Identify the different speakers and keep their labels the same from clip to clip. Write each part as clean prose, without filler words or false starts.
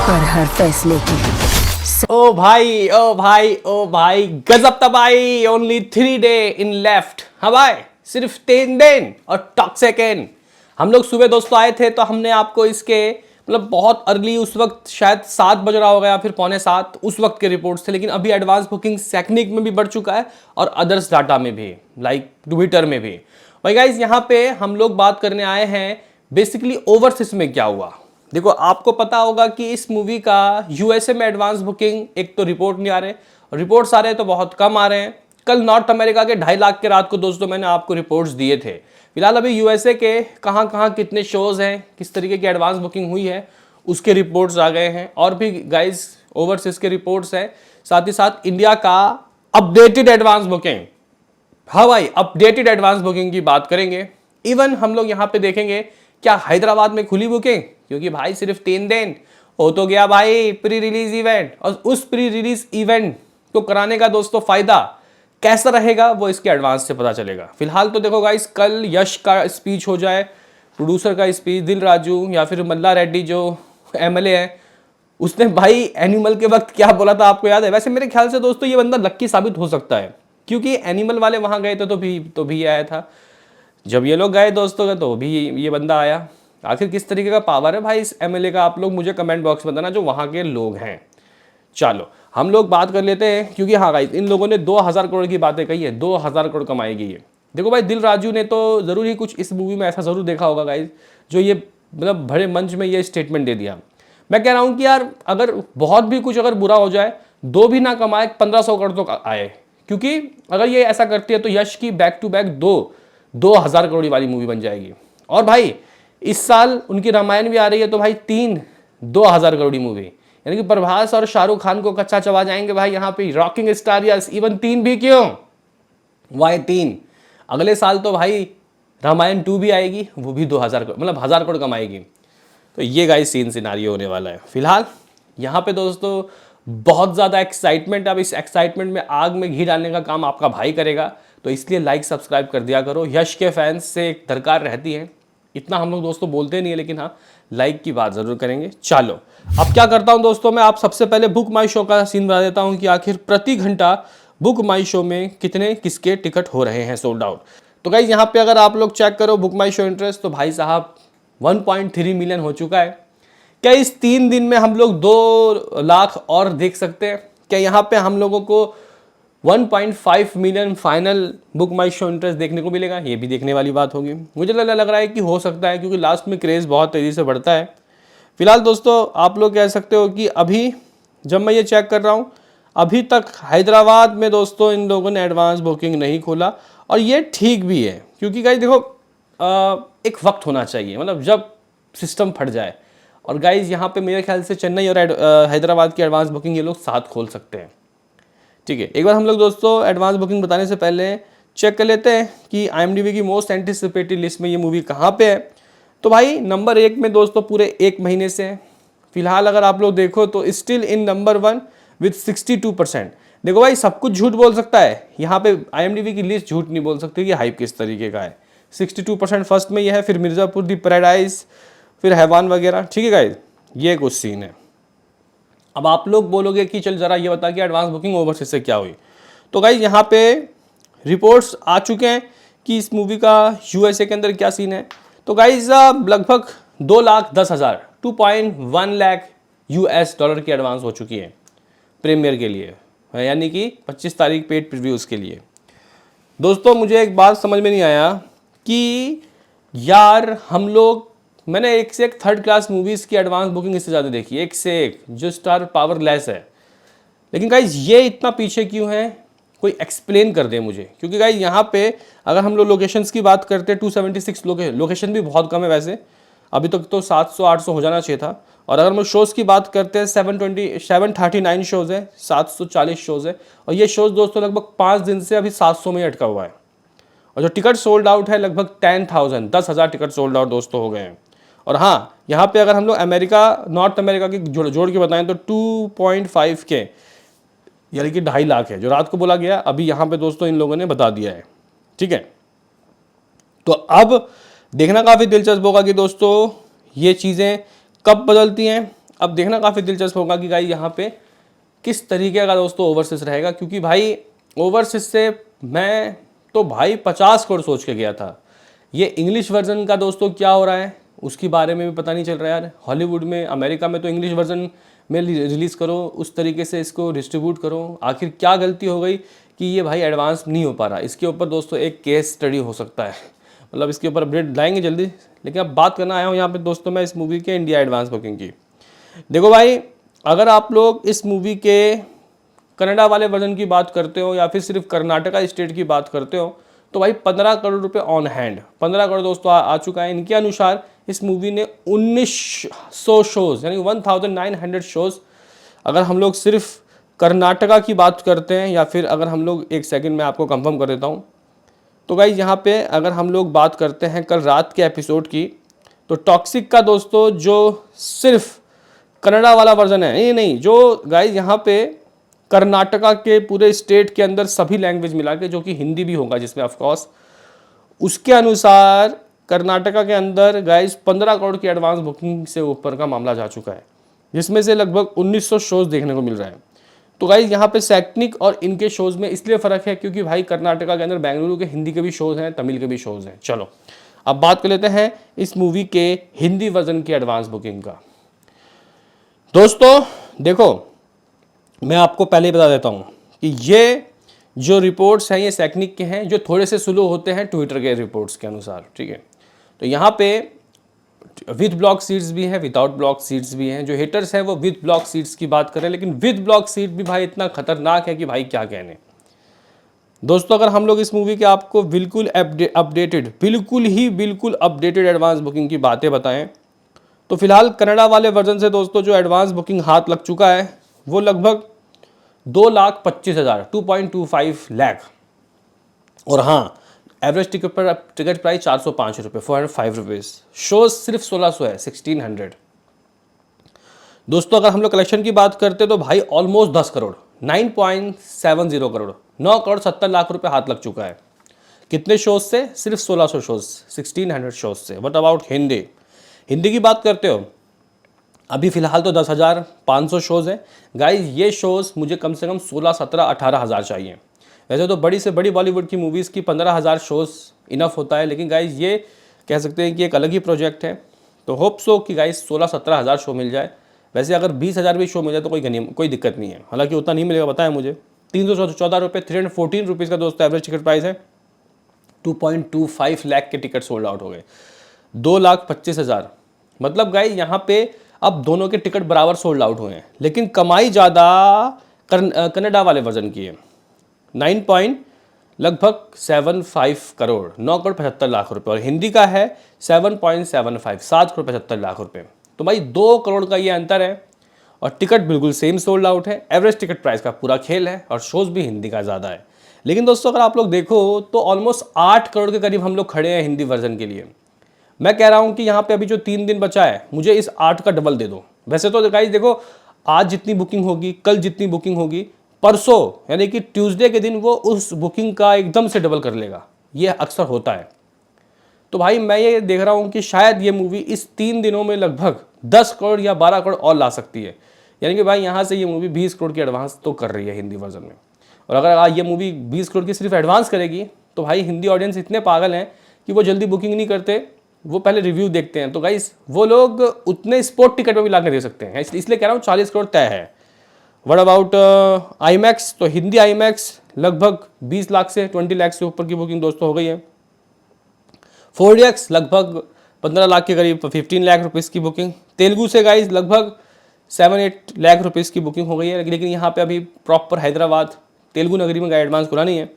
Speaker 1: पर हर फैसले की
Speaker 2: ओ भाई ओ भाई ओ भाई, गजब तबाही। Only 3 day in left. हाँ भाई, सिर्फ 3 दिन और टॉक्सिक इन। हम लोग सुबह दोस्तों आए थे तो हमने आपको इसके मतलब बहुत अर्ली, उस वक्त शायद 7 बज रहा होगा या फिर पौने 7, उस वक्त के रिपोर्ट्स थे। लेकिन अभी एडवांस बुकिंग सेकनिक में भी बढ़ चुका है और अदर्स डाटा में भी, लाइक ट्विटर में भी। भाई गाइज, यहाँ पे हम लोग बात करने आए हैं बेसिकली ओवरसीज में क्या हुआ। देखो, आपको पता होगा कि इस मूवी का यूएसए में एडवांस बुकिंग, एक तो रिपोर्ट नहीं आ रहे, रिपोर्ट्स आ रहे हैं तो बहुत कम आ रहे हैं। कल नॉर्थ अमेरिका के 2.5 लाख के रात को दोस्तों मैंने आपको रिपोर्ट्स दिए थे। फिलहाल अभी यूएसए के कहाँ कहाँ कितने शोज हैं, किस तरीके की एडवांस बुकिंग हुई है, उसके रिपोर्ट्स आ गए हैं। और भी गाइज ओवरसीज के रिपोर्ट्स हैं, साथ ही साथ इंडिया का अपडेटेड एडवांस बुकिंग। हाँ भाई, अपडेटेड एडवांस बुकिंग की बात करेंगे। इवन हम लोग यहाँ पे देखेंगे क्या हैदराबाद में खुली बुकिंग, क्योंकि भाई सिर्फ 3 दिन हो तो गया भाई प्री रिलीज इवेंट। और उस प्री रिलीज इवेंट को कराने का दोस्तों फायदा कैसा रहेगा वो इसके एडवांस से पता चलेगा। फिलहाल तो देखो गाइस, कल यश का स्पीच हो जाए, प्रोड्यूसर का स्पीच, दिल राजू या फिर मल्ला रेड्डी जो एमएलए है, उसने भाई एनिमल के वक्त क्या बोला था आपको याद है? वैसे मेरे ख्याल से दोस्तों ये बंदा लक्की साबित हो सकता है, क्योंकि एनिमल वाले वहां गए थे तो भी आया था। जब ये लोग गए दोस्तों का तो भी ये बंदा आया। आखिर किस तरीके का पावर है भाई इस एमएलए का, आप लोग मुझे कमेंट बॉक्स में बताना जो वहाँ के लोग हैं। चलो हम लोग बात कर लेते हैं, क्योंकि हाँ गाइस, इन लोगों ने 2000 करोड़ की बातें कही है, 2000 करोड़ कमाएगी ये। देखो भाई, दिल राजू ने तो ज़रूर ही कुछ इस मूवी में ऐसा ज़रूर देखा होगा गाइस, जो ये मतलब बड़े मंच में ये स्टेटमेंट दे दिया। मैं कह रहा हूँ कि यार अगर बहुत भी कुछ अगर बुरा हो जाए, 2 भी ना कमाए, 1500 करोड़ तो आए। क्योंकि अगर ये ऐसा करती है तो यश की बैक टू बैक 2000 करोड़ वाली मूवी बन जाएगी। और भाई इस साल उनकी रामायण भी आ रही है, तो भाई 2000 करोड़ मूवी, यानी कि प्रभास और शाहरुख खान को कच्चा चबा जाएंगे भाई यहाँ पे रॉकिंग स्टार। या इवन 3 भी क्यों, वाई 3, अगले साल तो भाई रामायण 2 भी आएगी, वो भी 2000 करोड़ मतलब 1000 करोड़ कमाएगी। तो ये गाइस सीन सिनारियो होने वाला है। फिलहाल यहाँ पे दोस्तों बहुत ज़्यादा एक्साइटमेंट। अब इस एक्साइटमेंट में आग में घी डालने का काम आपका भाई करेगा, तो इसलिए लाइक सब्सक्राइब कर दिया करो। यश के फैंस से एक दरकार रहती है, इतना हम लोग दोस्तों बोलते नहीं है, लेकिन हाँ लाइक की बात ज़रूर करेंगे। चलो अब क्या करता हूँ दोस्तों, मैं आप सबसे पहले बुक माई शो का सीन बता देता हूँ कि आखिर प्रति घंटा बुक माई शो में कितने किसके टिकट हो रहे हैं सोल्ड आउट। तो गाइज यहाँ पे अगर आप लोग चेक करो बुक माई शो इंटरेस्ट, तो भाई साहब 1.3 मिलियन हो चुका है। क्या इस 3 दिन में हम लोग 2 लाख और देख सकते हैं? क्या यहाँ पे हम लोगों को 1.5 मिलियन फाइनल बुक माई शो इंटरेस्ट देखने को मिलेगा? ये भी देखने वाली बात होगी। मुझे लग रहा है कि हो सकता है, क्योंकि लास्ट में क्रेज़ बहुत तेज़ी से बढ़ता है। फिलहाल दोस्तों आप लोग कह सकते हो कि अभी जब मैं ये चेक कर रहा हूँ, अभी तक हैदराबाद में दोस्तों इन लोगों ने एडवांस बुकिंग नहीं खोला, और ये ठीक भी है। क्योंकि गाइस देखो, एक वक्त होना चाहिए, मतलब जब सिस्टम फट जाए। और गाइज यहाँ पे मेरे ख्याल से चेन्नई और हैदराबाद की एडवांस बुकिंग ये लोग साथ खोल सकते हैं। ठीक है, एक बार हम लोग दोस्तों एडवांस बुकिंग बताने से पहले चेक कर लेते हैं कि IMDb की मोस्ट एंटिसिपेटेड लिस्ट में ये मूवी कहाँ पे है। तो भाई नंबर 1 में दोस्तों पूरे 1 महीने से है। फिलहाल अगर आप लोग देखो तो स्टिल इन नंबर 1 विथ 62%। देखो भाई, सब कुछ झूठ बोल सकता है, यहाँ पे IMDb की लिस्ट झूठ नहीं बोल सकती कि हाइप किस तरीके का है। 62% फर्स्ट में यह है, फिर मिर्ज़ापुर, दी पैराडाइज, फिर हैवान वगैरह। ठीक है गाइज, ये कुछ सीन है। अब आप लोग बोलोगे कि चल जरा ये बता कि एडवांस बुकिंग ओवरसीज से क्या हुई। तो गाइज यहाँ पे रिपोर्ट्स आ चुके हैं कि इस मूवी का यूएसए के अंदर क्या सीन है। तो गाइज लगभग 2,10,000 2.1 लाख US डॉलर की एडवांस हो चुकी है प्रीमियर के लिए, यानी कि 25 तारीख पेड प्रीव्यूज़ के लिए। दोस्तों मुझे एक बात समझ में नहीं आया कि यार हम लोग, मैंने एक से एक थर्ड क्लास मूवीज़ की एडवांस बुकिंग इससे ज़्यादा देखी, एक से एक, जो स्टार पावर लेस है। लेकिन गाइज ये इतना पीछे क्यों है, कोई एक्सप्लेन कर दे मुझे। क्योंकि गाइज यहाँ पे अगर हम लोग लोकेशंस की बात करते हैं, 276 लोकेशन भी बहुत कम है वैसे, अभी तक तो 700-800 हो जाना चाहिए था। और अगर हम शोज़ की बात करते हैं, 739 शोज़ है, 740 शोज़ है। और ये शोज़ दोस्तों लगभग 5 दिन से अभी 700 में अटका हुआ है। और जो टिकट सोल्ड आउट है लगभग 10,000 टिकट सोल्ड आउट दोस्तों हो गए हैं। और हाँ, यहाँ पे अगर हम लोग नॉर्थ अमेरिका की जोड़ के बताएं तो 2.5 के, यानी कि 2.5 लाख है, जो रात को बोला गया, अभी यहाँ पे दोस्तों इन लोगों ने बता दिया है। ठीक है, तो अब देखना काफ़ी दिलचस्प होगा कि दोस्तों ये चीज़ें कब बदलती हैं अब देखना काफ़ी दिलचस्प होगा कि गाइस यहाँ पे किस तरीके का दोस्तों ओवरसीज रहेगा, क्योंकि भाई ओवरसीज से मैं तो भाई 50 करोड़ सोच के गया था। ये इंग्लिश वर्जन का दोस्तों क्या हो रहा है उसके बारे में भी पता नहीं चल रहा यार। हॉलीवुड में, अमेरिका में तो इंग्लिश वर्जन में रिलीज़ करो, उस तरीके से इसको डिस्ट्रीब्यूट करो। आखिर क्या गलती हो गई कि ये भाई एडवांस नहीं हो पा रहा। इसके ऊपर दोस्तों एक केस स्टडी हो सकता है, मतलब इसके ऊपर अपडेट लाएंगे जल्दी। लेकिन अब बात करना आया हूँ यहाँ पे दोस्तों मैं इस मूवी के इंडिया एडवांस बुकिंग की। देखो भाई, अगर आप लोग इस मूवी के कनाडा वाले वर्जन की बात करते हो या फिर सिर्फ कर्नाटका स्टेट की बात करते हो तो भाई 15 करोड़ रुपए ऑन हैंड, 15 करोड़ दोस्तों आ चुका है। इनके अनुसार इस मूवी ने 1900 शोज़ यानी 1900 शोज़, अगर हम लोग सिर्फ कर्नाटका की बात करते हैं या फिर अगर हम लोग, एक सेकंड में आपको कंफर्म कर देता हूँ, तो गाइस यहाँ पे अगर हम लोग बात करते हैं कल रात के एपिसोड की, तो टॉक्सिक का दोस्तों जो सिर्फ कनाडा वाला वर्जन है, ये नहीं, जो गाइस यहाँ पे कर्नाटका के पूरे स्टेट के अंदर सभी लैंग्वेज मिला के, जो कि हिंदी भी होगा जिसमें ऑफकोर्स, उसके अनुसार कर्नाटका के अंदर गाइस 15 करोड़ की एडवांस बुकिंग से ऊपर का मामला जा चुका है, जिसमें से लगभग 1900 शोज़ देखने को मिल रहा है। तो गाइस यहाँ पे सैक्निक और इनके शोज़ में इसलिए फ़र्क है क्योंकि भाई कर्नाटका के अंदर बेंगलुरु के हिंदी के भी शोज़ हैं, तमिल के भी शोज़ हैं। चलो अब बात कर लेते हैं इस मूवी के हिंदी वर्जन की एडवांस बुकिंग का। दोस्तों देखो, मैं आपको पहले ही बता देता हूँ कि ये जो रिपोर्ट्स हैं ये सैक्निक के हैं, जो थोड़े से स्लो होते हैं ट्विटर के रिपोर्ट्स के अनुसार, ठीक है। तो यहाँ पे विद ब्लॉक सीट्स भी हैं, विदाउट ब्लॉक सीट्स भी हैं। जो हेटर्स हैं वो विद ब्लॉक सीट्स की बात करें, लेकिन विद ब्लॉक सीट भी भाई इतना खतरनाक है कि भाई क्या कहने। दोस्तों अगर हम लोग इस मूवी के आपको बिल्कुल अपडेटेड, बिल्कुल अपडेटेड एडवांस बुकिंग की बातें बताएं, तो फिलहाल कनाडा वाले वर्जन से दोस्तों जो एडवांस बुकिंग हाथ लग चुका है वो लगभग 2,25,000, 2.25 लाख। और हाँ, एवरेज टिकट प्राइस 405 रुपये, 405 रुपीज़। शोज सिर्फ 1600 है, 1600। दोस्तों अगर हम लोग कलेक्शन की बात करते तो भाई ऑलमोस्ट 10 करोड़, 9.70 करोड़, 9 करोड़ 70 लाख रुपए हाथ लग चुका है। कितने शोज से? सिर्फ 1600 शोज, 1600 शोज से। What about Hindi? हिंदी की बात करते हो, अभी फिलहाल तो 10,500 शोज़ हैं गाइज। ये शोज़ मुझे कम से कम 16, 17, 18 हज़ार चाहिए। वैसे तो बड़ी से बड़ी बॉलीवुड की मूवीज़ की 15,000 शोज़ इनफ होता है, लेकिन गाइज ये कह सकते हैं कि एक अलग ही प्रोजेक्ट है। तो होप सो कि गाइज 16-17 हज़ार शो मिल जाए। वैसे अगर 20,000 भी शो मिल जाए तो कोई दिक्कत नहीं है, हालांकि उतना नहीं मिलेगा बताया मुझे। 314 रुपये, 314 रुपीज़ का दोस्तों एवरेज टिकट प्राइस है। 2.25 लाख के टिकट सोल्ड आउट हो गए, 2,25,000। मतलब गाइज यहाँ पे अब दोनों के टिकट बराबर सोल्ड आउट हुए हैं, लेकिन कमाई ज़्यादा कनाडा वाले वर्जन की है। 9 लगभग 75 करोड़, 9 करोड़ 75 लाख रुपए, और हिंदी का है 7.75, 7 करोड़ 75 लाख रुपए। तो भाई 2 करोड़ का ये अंतर है, और टिकट बिल्कुल सेम सोल्ड आउट है। एवरेज टिकट प्राइस का पूरा खेल है, और शोज़ भी हिंदी का ज़्यादा है। लेकिन दोस्तों अगर आप लोग देखो तो ऑलमोस्ट 8 करोड़ के करीब हम लोग खड़े हैं हिंदी वर्जन के लिए। मैं कह रहा हूं कि यहाँ पे अभी जो 3 दिन बचा है, मुझे इस 8 का डबल दे दो। वैसे तो गाइस देखो, आज जितनी बुकिंग होगी, कल जितनी बुकिंग होगी, परसों यानी कि ट्यूसडे के दिन वो उस बुकिंग का एकदम से डबल कर लेगा। ये अक्सर होता है। तो भाई मैं ये देख रहा हूँ कि शायद ये मूवी इस 3 दिनों में लगभग 10 करोड़ या 12 करोड़ और ला सकती है। यानी कि भाई यहाँ से ये मूवी 20 करोड़ की एडवांस तो कर रही है हिंदी वर्जन में। और अगर ये मूवी 20 करोड़ की सिर्फ एडवांस करेगी तो भाई हिंदी ऑडियंस इतने पागल हैं कि वो जल्दी बुकिंग नहीं करते, वो पहले रिव्यू देखते हैं। तो गाइस वो लोग उतने स्पोर्ट टिकट में भी ला के दे सकते हैं, इसलिए कह रहा हूँ 40 करोड़ तय है। What about IMAX? तो हिंदी आईमैक्स लगभग 20 लाख से 20 लाख से ऊपर की बुकिंग दोस्तों हो गई है। 4DX लगभग 15 लाख के करीब, 15 लाख रुपीज़ की बुकिंग। तेलुगु से गाइस लगभग 7-8 लाख रुपीज़ की बुकिंग हो गई है। लेकिन यहाँ पे अभी प्रॉपर हैदराबाद तेलुगु नगरी में एडवांस खुला नहीं है।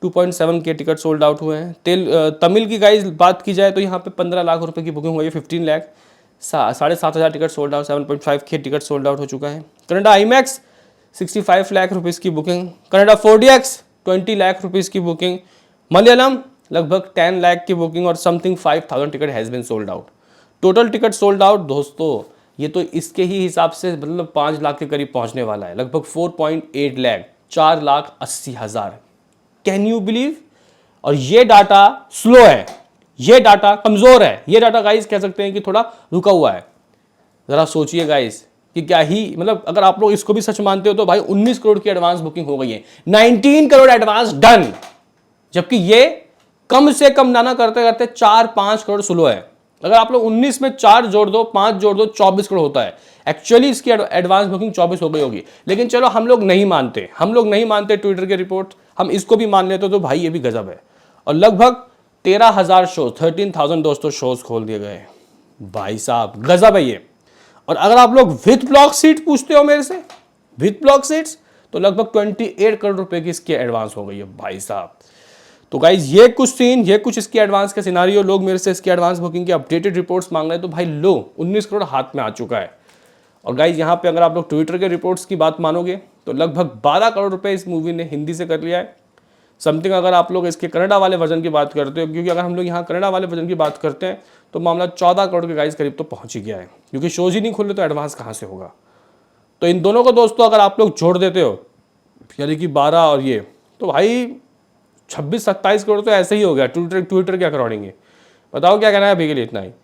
Speaker 2: 2.7 के टिकट सोल्ड आउट हुए हैं। तमिल की गाइस बात की जाए तो यहाँ पे 15 लाख रुपए की बुकिंग हुई है, 15 लाख, 7,500 टिकट सोल्ड आउट, 7.5 के टिकट सोल्ड आउट हो चुका है। कनाडा आईमैक्स 65 लाख रुपीज़ की booking. Canada 4DX 20 lakh rupees की बुकिंग। मलयालम लगभग 10 लाख की बुकिंग, और something 5,000 ticket has been sold out. Total ticket sold out दोस्तों ये तो इसके ही हिसाब से मतलब 5 लाख के करीब पहुँचने वाला है, लगभग 4.8 लाख, 4,80,000। Can you believe? और ये डाटा स्लो है, ये डाटा कमजोर है, ये डाटा गाइस कह सकते हैं कि थोड़ा रुका हुआ है। जरा सोचिए गाइस, कि क्या ही मतलब अगर आप लोग इसको भी सच मानते हो तो भाई 19 करोड़ की एडवांस बुकिंग हो गई है, 19 करोड़ एडवांस डन। जबकि ये कम से कम नाना करते करते 4-5 करोड़ स्लो है। अगर आप लोग 19 में 4 जोड़ दो, 5 जोड़ दो, 24 करोड़ होता है। एक्चुअली इसकी एडवांस बुकिंग 24 हो गई होगी, लेकिन चलो हम लोग नहीं मानते, ट्विटर के रिपोर्ट, हम इसको भी मान लेते तो भाई ये भी गजब है। और लगभग 13,000 शोज, 13,000 दोस्तों शोज खोल दिए गए भाई साहब, गजब है ये। और अगर आप लोग विथ ब्लॉक सीट पूछते हो मेरे से, विथ ब्लॉक सीट्स, तो लगभग 28 करोड़ रुपए की इसकी एडवांस हो गई है भाई साहब। तो गाइज ये कुछ सीन, ये कुछ इसकी एडवांस के सिनारियो, लोग मेरे से इसकी एडवांस बुकिंग की अपडेटेड रिपोर्ट्स मांग रहे हैं, तो भाई लो 19 करोड़ हाथ में आ चुका है। और गाइज यहाँ पे अगर आप लोग ट्विटर के रिपोर्ट्स की बात मानोगे तो लगभग 12 करोड़ रुपए इस मूवी ने हिंदी से कर लिया है समथिंग। अगर आप लोग इसके कन्नड़ा वाले वर्जन की बात करते हो, क्योंकि अगर हम लोग यहाँ कन्नड़ा वाले वर्जन की बात करते हैं तो मामला 14 करोड़ के गाइज करीब तो पहुंच ही गया है, क्योंकि शोज ही नहीं खुले तो एडवांस कहाँ से होगा। तो इन दोनों को दोस्तों अगर आप लोग जोड़ देते हो, यानी कि 12 और ये, तो भाई 26-27 करोड़ तो ऐसे ही हो गया ट्विटर के अकॉर्डिंग। बताओ क्या कहना है अभी के लिए, इतना ही।